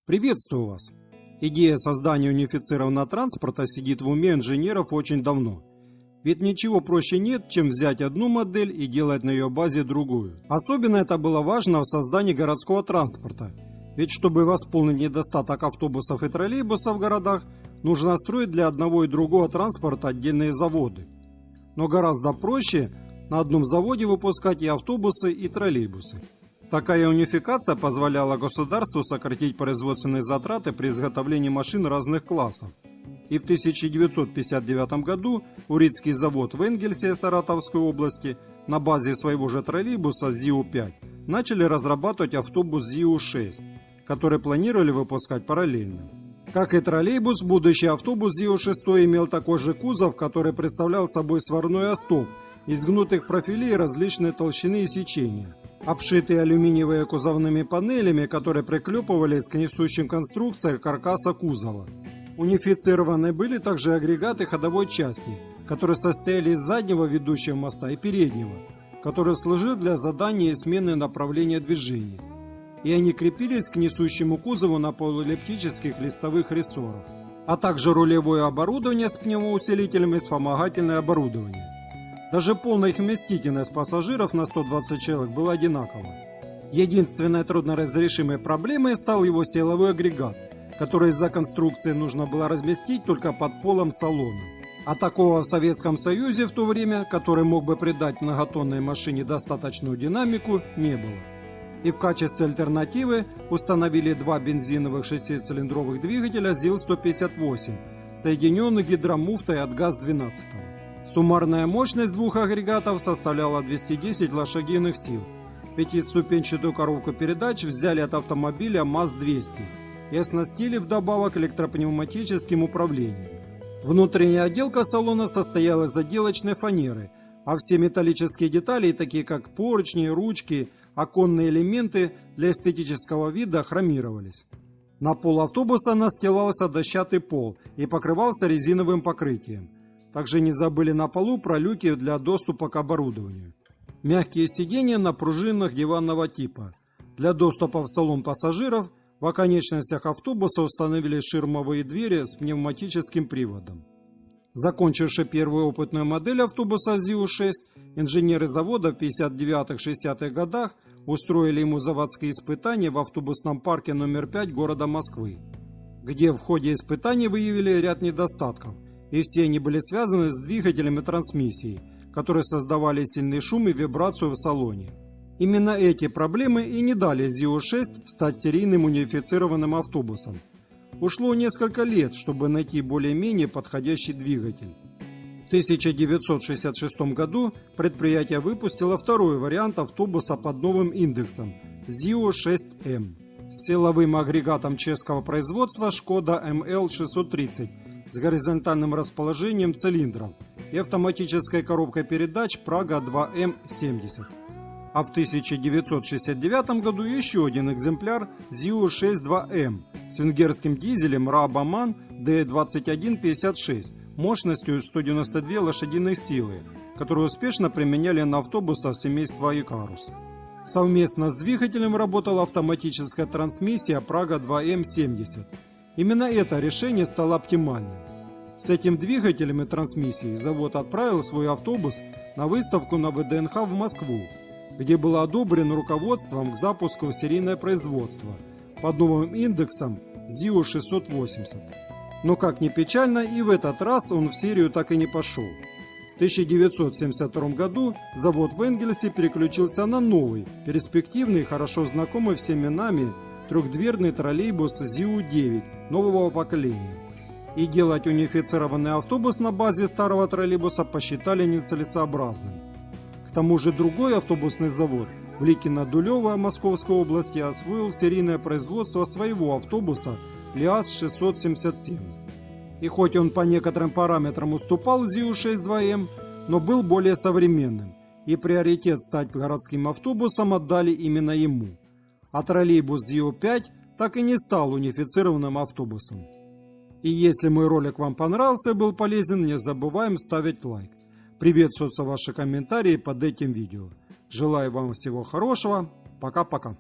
Приветствую вас! Идея создания унифицированного транспорта сидит в уме инженеров очень давно. Ведь ничего проще нет, чем взять одну модель и делать на ее базе другую. Особенно это было важно в создании городского транспорта. Ведь чтобы восполнить недостаток автобусов и троллейбусов в городах, нужно строить для одного и другого транспорта отдельные заводы. Но гораздо проще на одном заводе выпускать и автобусы, и троллейбусы. Такая унификация позволяла государству сократить производственные затраты при изготовлении машин разных классов. И в 1959 году Урицкий завод в Энгельсе Саратовской области на базе своего же троллейбуса ЗИУ-5 начали разрабатывать автобус ЗИУ-6, который планировали выпускать параллельно. Как и троллейбус, будущий автобус ЗИУ-6 имел такой же кузов, который представлял собой сварной остов из гнутых профилей различной толщины и сечения, обшитые алюминиевыми кузовными панелями, которые приклепывались к несущим конструкциям каркаса кузова. Унифицированы были также агрегаты ходовой части, которые состояли из заднего ведущего моста и переднего, который служил для задания и смены направления движения. И они крепились к несущему кузову на полуэллиптических листовых рессорах, а также рулевое оборудование с пневмоусилителями и вспомогательное оборудование. Даже полная их вместительность пассажиров на 120 человек была одинакова. Единственной трудноразрешимой проблемой стал его силовой агрегат, который из-за конструкции нужно было разместить только под полом салона. А такого в Советском Союзе в то время, который мог бы придать многотонной машине достаточную динамику, не было. И в качестве альтернативы установили два бензиновых шестицилиндровых двигателя ЗИЛ-158, соединенных гидромуфтой от ГАЗ-12. Суммарная мощность двух агрегатов составляла 210 лошадиных сил. Пятиступенчатую коробку передач взяли от автомобиля МАЗ-200 и оснастили вдобавок электропневматическим управлением. Внутренняя отделка салона состояла из отделочной фанеры, а все металлические детали, такие как поручни, ручки, оконные элементы, для эстетического вида хромировались. На пол автобуса настилался дощатый пол и покрывался резиновым покрытием. Также не забыли на полу про люки для доступа к оборудованию. Мягкие сиденья на пружинах диванного типа. Для доступа в салон пассажиров в оконечностях автобуса установили ширмовые двери с пневматическим приводом. Закончивши первую опытную модель автобуса ЗИУ-6, инженеры завода в 59-60-х годах устроили ему заводские испытания в автобусном парке номер 5 города Москвы, где в ходе испытаний выявили ряд недостатков, и все они были связаны с двигателем и трансмиссией, которые создавали сильный шум и вибрацию в салоне. Именно эти проблемы и не дали ЗИУ-6 стать серийным унифицированным автобусом. Ушло несколько лет, чтобы найти более-менее подходящий двигатель. В 1966 году предприятие выпустило второй вариант автобуса под новым индексом ЗИУ-6М с силовым агрегатом чешского производства Шкода МЛ-630 с горизонтальным расположением цилиндров и автоматической коробкой передач Прага 2М70. А в 1969 году еще один экземпляр ЗИУ-6-2М с венгерским дизелем Рабаман D2156 мощностью 192 лошадиных силы, которые успешно применяли на автобусах семейства Икарус. Совместно с двигателем работала автоматическая трансмиссия Прага 2М70. Именно это решение стало оптимальным. С этим двигателем и трансмиссией завод отправил свой автобус на выставку на ВДНХ в Москву, где был одобрен руководством к запуску в серийное производство под новым индексом ЗИУ-680. Но, как ни печально, и в этот раз он в серию так и не пошел. В 1972 году завод в Энгельсе переключился на новый, перспективный, хорошо знакомый всеми нами трехдверный троллейбус ЗИУ-9 нового поколения. И делать унифицированный автобус на базе старого троллейбуса посчитали нецелесообразным. К тому же другой автобусный завод в Ликино-Дулево Московской области освоил серийное производство своего автобуса ЛиАЗ-677. И хоть он по некоторым параметрам уступал ЗИУ-6-2М, но был более современным, и приоритет стать городским автобусом отдали именно ему. А троллейбус ЗИУ-5 так и не стал унифицированным автобусом. И если мой ролик вам понравился и был полезен, не забываем ставить лайк. Приветствуются ваши комментарии под этим видео. Желаю вам всего хорошего. Пока-пока.